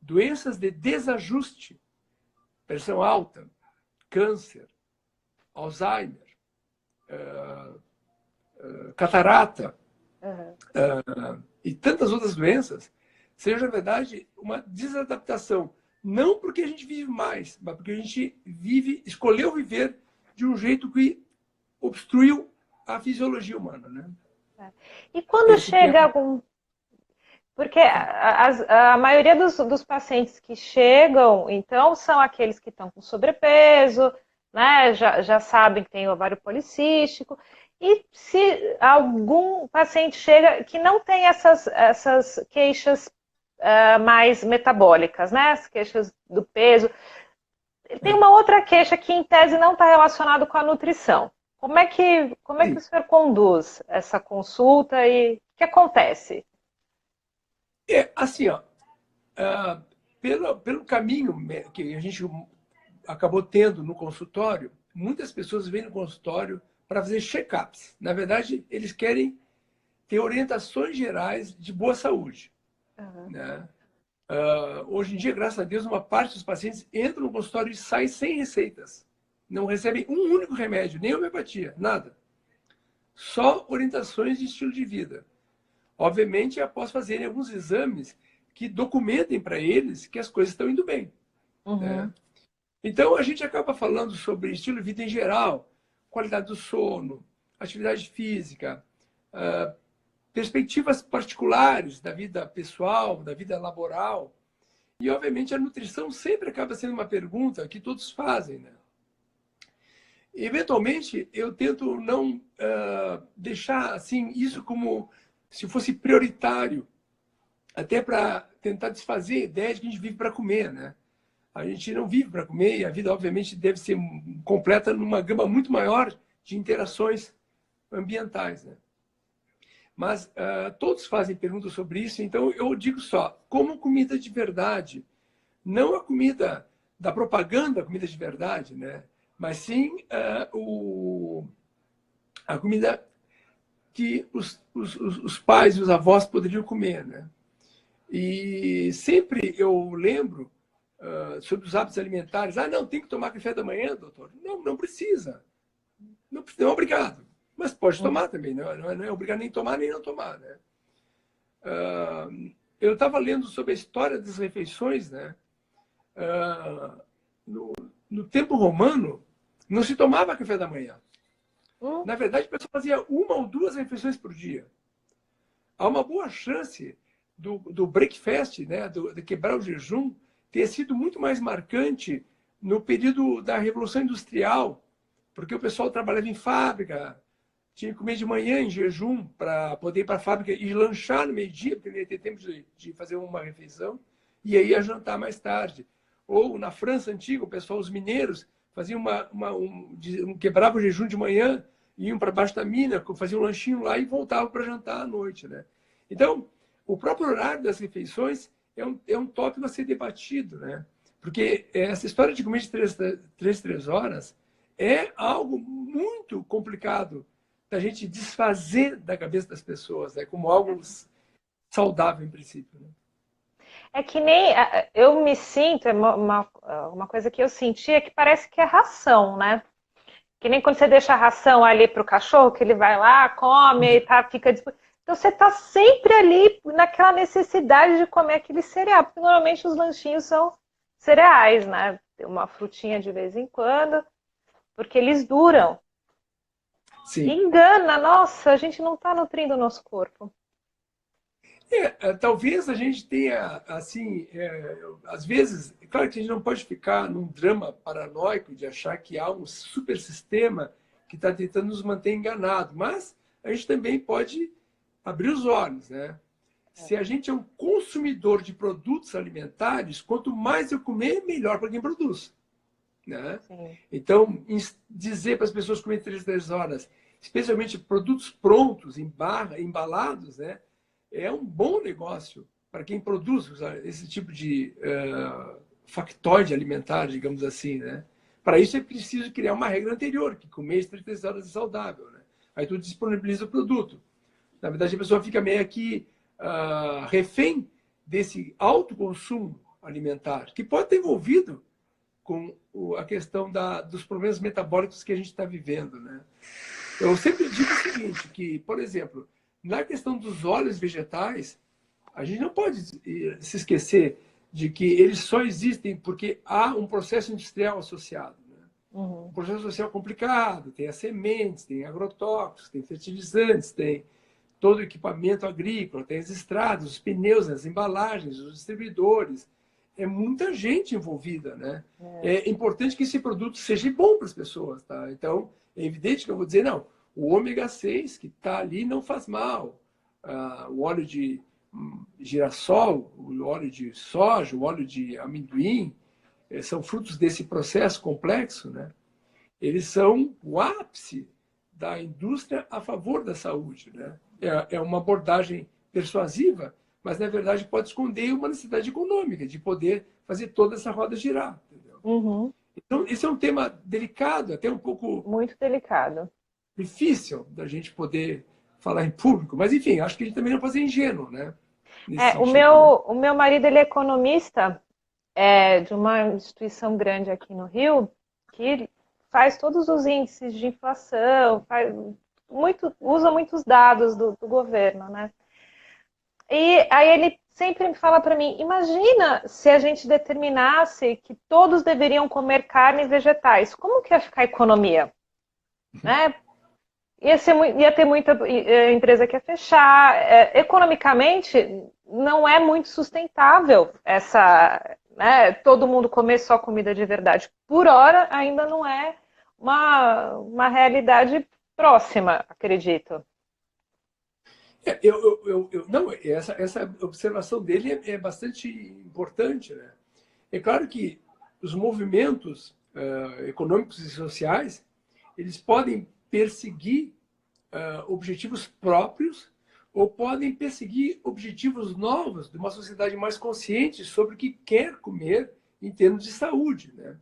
doenças de desajuste, pressão alta, câncer, Alzheimer, catarata, e tantas outras doenças, seja, na verdade, uma desadaptação. Não porque a gente vive mais, mas porque a gente escolheu viver de um jeito que obstruiu a fisiologia humana, né? E quando chega algum... Porque a maioria dos pacientes que chegam, então, são aqueles que estão com sobrepeso, né? Já sabem que tem ovário policístico. E se algum paciente chega que não tem essas queixas mais metabólicas, né? As queixas do peso. Tem uma outra queixa que, em tese, não está relacionada com a nutrição. Como é que o senhor conduz essa consulta e o que acontece? Assim, ó, pelo caminho que a gente acabou tendo no consultório, muitas pessoas vêm no consultório para fazer check-ups. Na verdade, eles querem ter orientações gerais de boa saúde. Né? Hoje em dia, graças a Deus, uma parte dos pacientes entra no consultório e sai sem receitas. Não recebem um único remédio, nem homeopatia, nada. Só orientações de estilo de vida. Obviamente, após fazerem alguns exames que documentem para eles que as coisas estão indo bem. Né? Então, a gente acaba falando sobre estilo de vida em geral, qualidade do sono, atividade física, perspectivas particulares da vida pessoal, da vida laboral. E, obviamente, a nutrição sempre acaba sendo uma pergunta que todos fazem. Né? Eventualmente, eu tento não deixar assim, isso como se fosse prioritário, até para tentar desfazer a ideia de que a gente vive para comer. Né? A gente não vive para comer e a vida, obviamente, deve ser completa numa gama muito maior de interações ambientais. Né? Mas todos fazem perguntas sobre isso, então eu digo só, como comida de verdade, não a comida da propaganda, a comida de verdade, né? Mas sim a comida que os pais e os avós poderiam comer. Né? E sempre eu lembro sobre os hábitos alimentares. Não, tem que tomar café da manhã, doutor? Não precisa. Não, obrigado. Mas pode tomar também, não é obrigado nem tomar nem não tomar. Né? Eu estava lendo sobre a história das refeições. Né? No tempo romano, não se tomava café da manhã. Na verdade, a pessoa fazia 1 ou 2 refeições por dia. Há uma boa chance do breakfast, né, de quebrar o jejum, ter sido muito mais marcante no período da Revolução Industrial, porque o pessoal trabalhava em fábrica, tinha que comer de manhã em jejum para poder ir para a fábrica e lanchar no meio-dia, porque não ia ter tempo de fazer uma refeição, e aí ia jantar mais tarde. Ou na França antiga, o pessoal, os mineiros, faziam quebravam o jejum de manhã, iam para baixo da mina, faziam um lanchinho lá e voltavam para jantar à noite. Né? Então, o próprio horário das refeições é um tópico a ser debatido, né? Porque essa história de comer de 3 horas é algo muito complicado da gente desfazer da cabeça das pessoas, né? Como algo saudável, em princípio. Né? É que nem eu me sinto, uma coisa que eu senti é que parece que é ração, né? Que nem quando você deixa a ração ali para o cachorro, que ele vai lá, come e fica disponível. Então você está sempre ali naquela necessidade de comer aquele cereal, porque normalmente os lanchinhos são cereais, né? Tem uma frutinha de vez em quando. porque eles duram. Sim. Engana, nossa, a gente não está nutrindo o nosso corpo. Talvez a gente tenha, assim, às vezes, claro que a gente não pode ficar num drama paranoico de achar que há um super sistema que está tentando nos manter enganados, mas a gente também pode abrir os olhos, né? Se a gente é um consumidor de produtos alimentares, quanto mais eu comer, melhor para quem produz, né? Sim. Então, dizer para as pessoas comer 3 horas, especialmente produtos prontos, em barra, embalados, né? É um bom negócio para quem produz esse tipo de factoide alimentar, digamos assim, né? Para isso é preciso criar uma regra anterior, que comer 3 horas é saudável, né? Aí tu disponibiliza o produto. Na verdade, a pessoa fica meio que refém desse alto consumo alimentar, que pode estar envolvido com a questão dos problemas metabólicos que a gente está vivendo, né? Eu sempre digo o seguinte, que, por exemplo, na questão dos óleos vegetais, a gente não pode se esquecer de que eles só existem porque há um processo industrial associado, né? Um processo social complicado, tem as sementes, tem agrotóxicos, tem fertilizantes, tem todo o equipamento agrícola, tem as estradas, os pneus, as embalagens, os distribuidores. É muita gente envolvida, né? É importante que esse produto seja bom para as pessoas, tá? Então, é evidente que eu vou dizer, não, o ômega 6 que está ali não faz mal. O óleo de girassol, o óleo de soja, o óleo de amendoim, são frutos desse processo complexo, né? Eles são o ápice da indústria a favor da saúde, né? É uma abordagem persuasiva, mas na verdade pode esconder uma necessidade econômica de poder fazer toda essa roda girar. Entendeu? Então, esse é um tema delicado, até um pouco Muito delicado. difícil da gente poder falar em público, mas enfim, acho que a gente também não pode ser ingênuo, né? O meu marido ele é economista de uma instituição grande aqui no Rio, que faz todos os índices de inflação, usa muitos dados do governo, né? E aí ele sempre me fala para mim, imagina se a gente determinasse que todos deveriam comer carne e vegetais, como que ia ficar a economia? Né? Ia ter muita empresa que ia fechar. Economicamente, não é muito sustentável todo mundo comer só comida de verdade. Por hora, ainda não é uma realidade próxima, acredito. Não, essa observação dele é bastante importante, né? É claro que os movimentos econômicos e sociais eles podem perseguir objetivos próprios ou podem perseguir objetivos novos de uma sociedade mais consciente sobre o que quer comer em termos de saúde, né?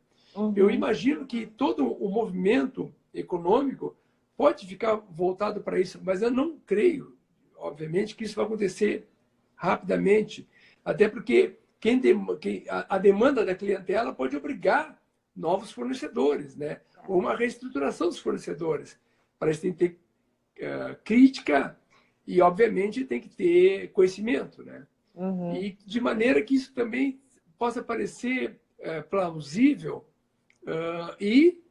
Eu imagino que todo o movimento econômico pode ficar voltado para isso, mas eu não creio, obviamente, que isso vai acontecer rapidamente, até porque a demanda da clientela pode obrigar novos fornecedores, né? Ou uma reestruturação dos fornecedores. Para isso tem que ter crítica e, obviamente, tem que ter conhecimento, né? E de maneira que isso também possa parecer plausível e,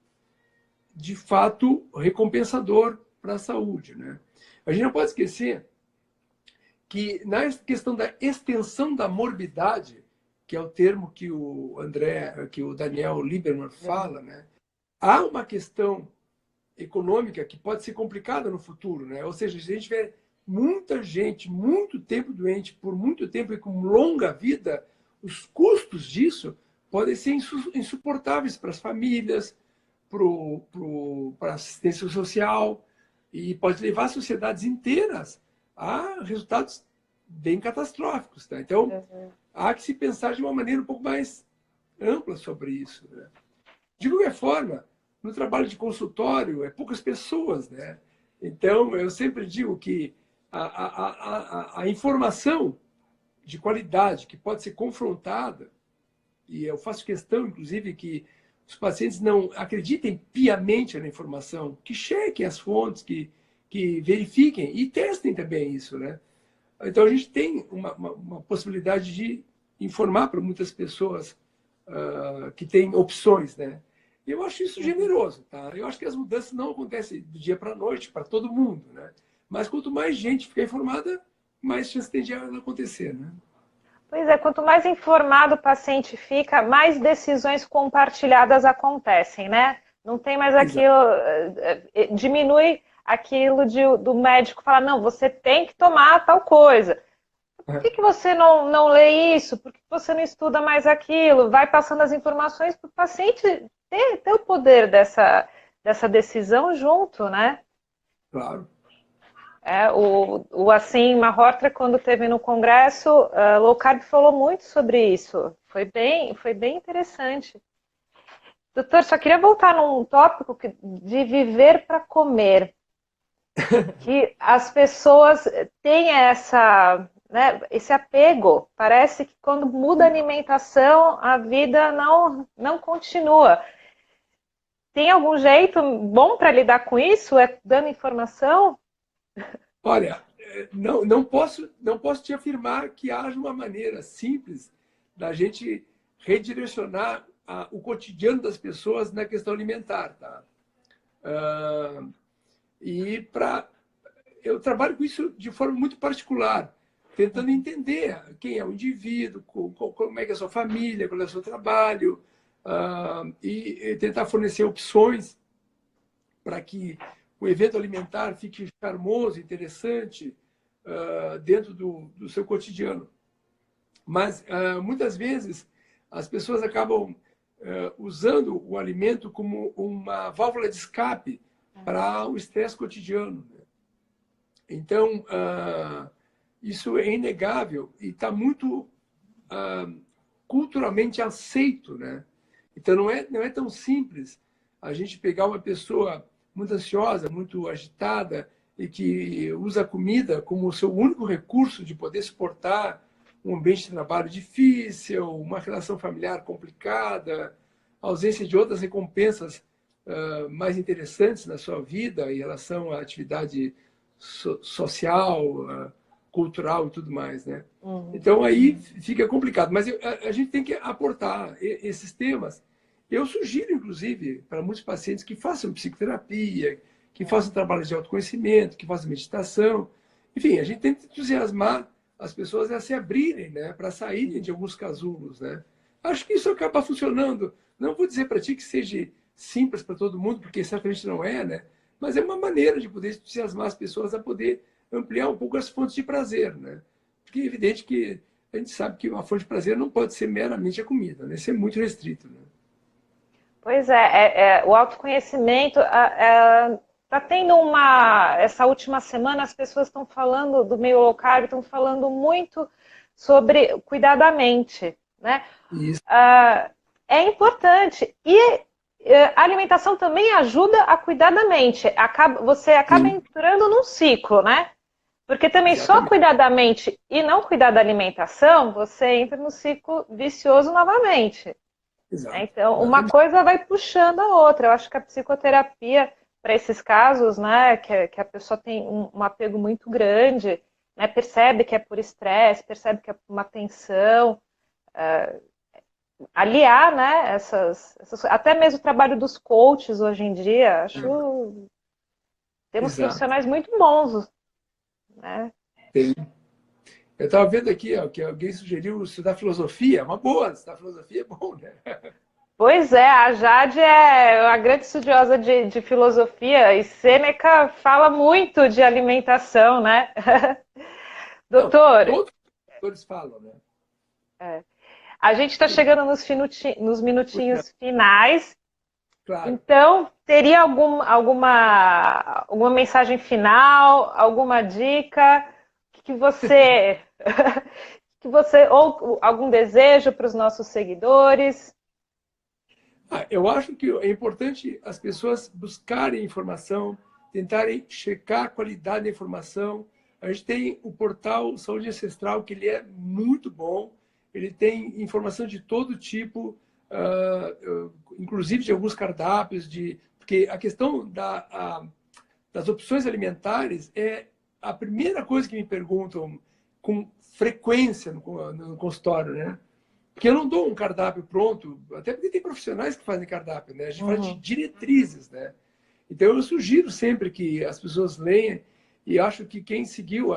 de fato, recompensador para a saúde, né? A gente não pode esquecer que na questão da extensão da morbidade, que é o termo que o Daniel Lieberman fala, né? Há uma questão econômica que pode ser complicada no futuro, né? Ou seja, se a gente tiver muita gente muito tempo doente, por muito tempo e com longa vida, os custos disso podem ser insuportáveis para as famílias, para a assistência social, e pode levar sociedades inteiras a resultados bem catastróficos, tá? Então, há que se pensar de uma maneira um pouco mais ampla sobre isso, né? De qualquer forma, no trabalho de consultório, é poucas pessoas, né? Então, eu sempre digo que a informação de qualidade que pode ser confrontada, e eu faço questão, inclusive, que os pacientes não acreditem piamente na informação, que chequem as fontes, que verifiquem e testem também isso, né? Então, a gente tem uma possibilidade de informar para muitas pessoas que têm opções, né? E eu acho isso generoso, tá? Eu acho que as mudanças não acontecem do dia para a noite, para todo mundo, né? Mas quanto mais gente ficar informada, mais chance tem de acontecer, né? Pois é, quanto mais informado o paciente fica, mais decisões compartilhadas acontecem, né? Não tem mais Exato. aquilo, diminui aquilo do médico falar, não, você tem que tomar tal coisa. Por que você não lê isso? Por que você não estuda mais aquilo? Vai passando as informações para o paciente ter o poder dessa decisão junto, né? Claro. O Assim Malhotra, quando teve no congresso, Low Carb falou muito sobre isso. Foi bem interessante. Doutor, só queria voltar num tópico de viver para comer. Que as pessoas têm esse apego. Parece que quando muda a alimentação, a vida não continua. Tem algum jeito bom para lidar com isso? É dando informação? Olha, não posso te afirmar que haja uma maneira simples da gente redirecionar o cotidiano das pessoas na questão alimentar, tá? Eu trabalho com isso de forma muito particular, tentando entender quem é o indivíduo, como é que é a sua família, qual é o seu trabalho, e tentar fornecer opções para que o evento alimentar fique charmoso, interessante, dentro do seu cotidiano. Mas, muitas vezes, as pessoas acabam usando o alimento como uma válvula de escape para o estresse cotidiano. Então, isso é inegável e está muito culturalmente aceito, né? Então, não é tão simples a gente pegar uma pessoa muito ansiosa, muito agitada e que usa a comida como o seu único recurso de poder suportar um ambiente de trabalho difícil, uma relação familiar complicada, a ausência de outras recompensas mais interessantes na sua vida em relação à atividade social, cultural e tudo mais, né? Então aí fica complicado, mas a gente tem que aportar esses temas. Eu sugiro, inclusive, para muitos pacientes que façam psicoterapia, que façam trabalho de autoconhecimento, que façam meditação. Enfim, a gente tem que entusiasmar as pessoas a se abrirem, né, para saírem de alguns casulos, né? Acho que isso acaba funcionando. Não vou dizer para ti que seja simples para todo mundo, porque certamente não é, né? Mas é uma maneira de poder entusiasmar as pessoas a poder ampliar um pouco as fontes de prazer, né? Porque é evidente que a gente sabe que uma fonte de prazer não pode ser meramente a comida, né? Isso é muito restrito, né? Pois o autoconhecimento está tendo essa última semana as pessoas estão falando do meio low carb, estão falando muito sobre cuidar da mente, né? Isso. É importante e a alimentação também ajuda a cuidar da mente. Você acaba entrando num ciclo, né? Porque também Exatamente. só cuidar da mente e não cuidar da alimentação, você entra no ciclo vicioso novamente. Exato. Então, uma coisa vai puxando a outra. Eu acho que a psicoterapia, para esses casos, né, que a pessoa tem um apego muito grande, né, percebe que é por estresse, percebe que é por uma tensão, aliar, né, até mesmo o trabalho dos coaches hoje em dia, temos Exato. profissionais muito bons, né? Tem. Eu estava vendo aqui que alguém sugeriu estudar filosofia. Uma boa, estudar filosofia é bom, né? Pois é, a Jade é uma grande estudiosa de filosofia e Sêneca fala muito de alimentação, né? Doutor, não, todos os autores falam, né? a gente está chegando nos minutinhos finais. Claro. Então, teria alguma mensagem final, alguma dica que você, ou algum desejo para os nossos seguidores? Eu acho que é importante as pessoas buscarem informação, tentarem checar a qualidade da informação. A gente tem o portal Saúde Ancestral, que ele é muito bom. Ele tem informação de todo tipo, inclusive de alguns cardápios, porque a questão das opções alimentares é a primeira coisa que me perguntam com frequência no consultório, né? Porque eu não dou um cardápio pronto, até porque tem profissionais que fazem cardápio, né? A gente fala de diretrizes, né? Então eu sugiro sempre que as pessoas leiam, e acho que quem seguiu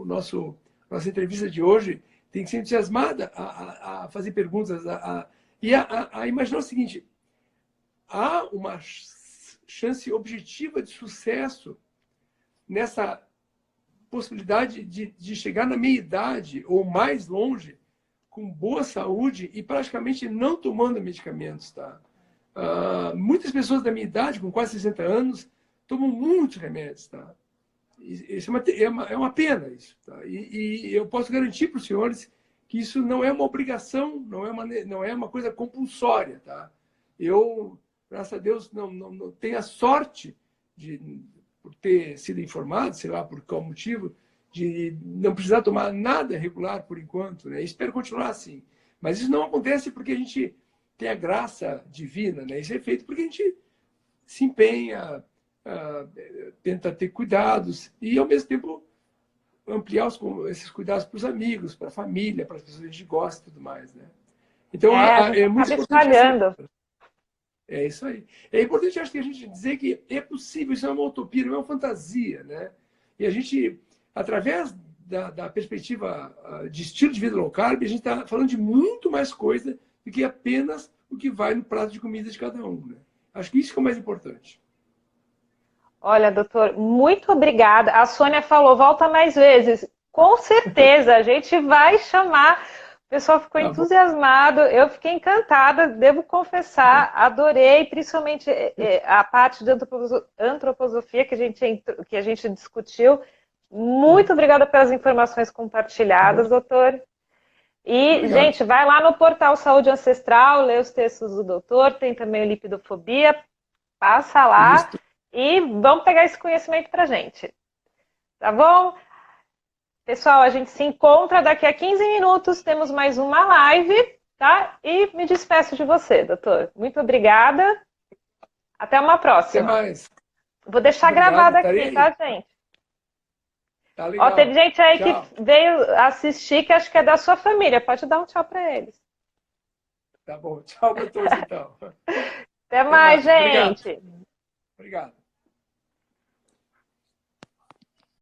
nossa entrevista de hoje tem que ser entusiasmada a fazer perguntas, a imaginar o seguinte: há uma chance objetiva de sucesso nessa possibilidade de chegar na meia idade ou mais longe com boa saúde e praticamente não tomando medicamentos, tá? Muitas pessoas da minha idade, com quase 60 anos, tomam muitos remédios, tá? Isso é uma pena, isso, tá? E eu posso garantir para os senhores que isso não é uma obrigação, não é uma coisa compulsória, tá? Eu, graças a Deus, não tenho a sorte por ter sido informado, sei lá por qual motivo, de não precisar tomar nada regular por enquanto, né? Espero continuar assim. Mas isso não acontece porque a gente tem a graça divina, né? Isso é feito porque a gente se empenha, tenta ter cuidados e, ao mesmo tempo, ampliar esses cuidados para os amigos, para a família, para as pessoas que a gente gosta e tudo mais, né? Então, é muito importante. É isso aí. É importante, acho que a gente dizer que é possível, isso é uma utopia, não é uma fantasia, né? E a gente, através da perspectiva de estilo de vida low carb, a gente está falando de muito mais coisa do que apenas o que vai no prato de comida de cada um, né? Acho que isso que é o mais importante. Olha, doutor, muito obrigada. A Sônia falou, volta mais vezes. Com certeza, a gente vai chamar. O pessoal ficou entusiasmado, eu fiquei encantada, devo confessar, adorei, principalmente a parte de antroposofia que a gente discutiu. Muito obrigada pelas informações compartilhadas, doutor. E, obrigado. Gente, vai lá no portal Saúde Ancestral, lê os textos do doutor, tem também o Lipidofobia, passa lá. Isso. E vamos pegar esse conhecimento pra gente. Tá bom? Pessoal, a gente se encontra daqui a 15 minutos. Temos mais uma live, tá? E me despeço de você, doutor. Muito obrigada. Até uma próxima. Até mais. Vou deixar gravado aqui, tá, gente? Tá legal. Ó, teve gente aí que veio assistir que acho que é da sua família. Pode dar um tchau pra eles. Tá bom. Tchau pra todos, então. Até mais, gente. Obrigado.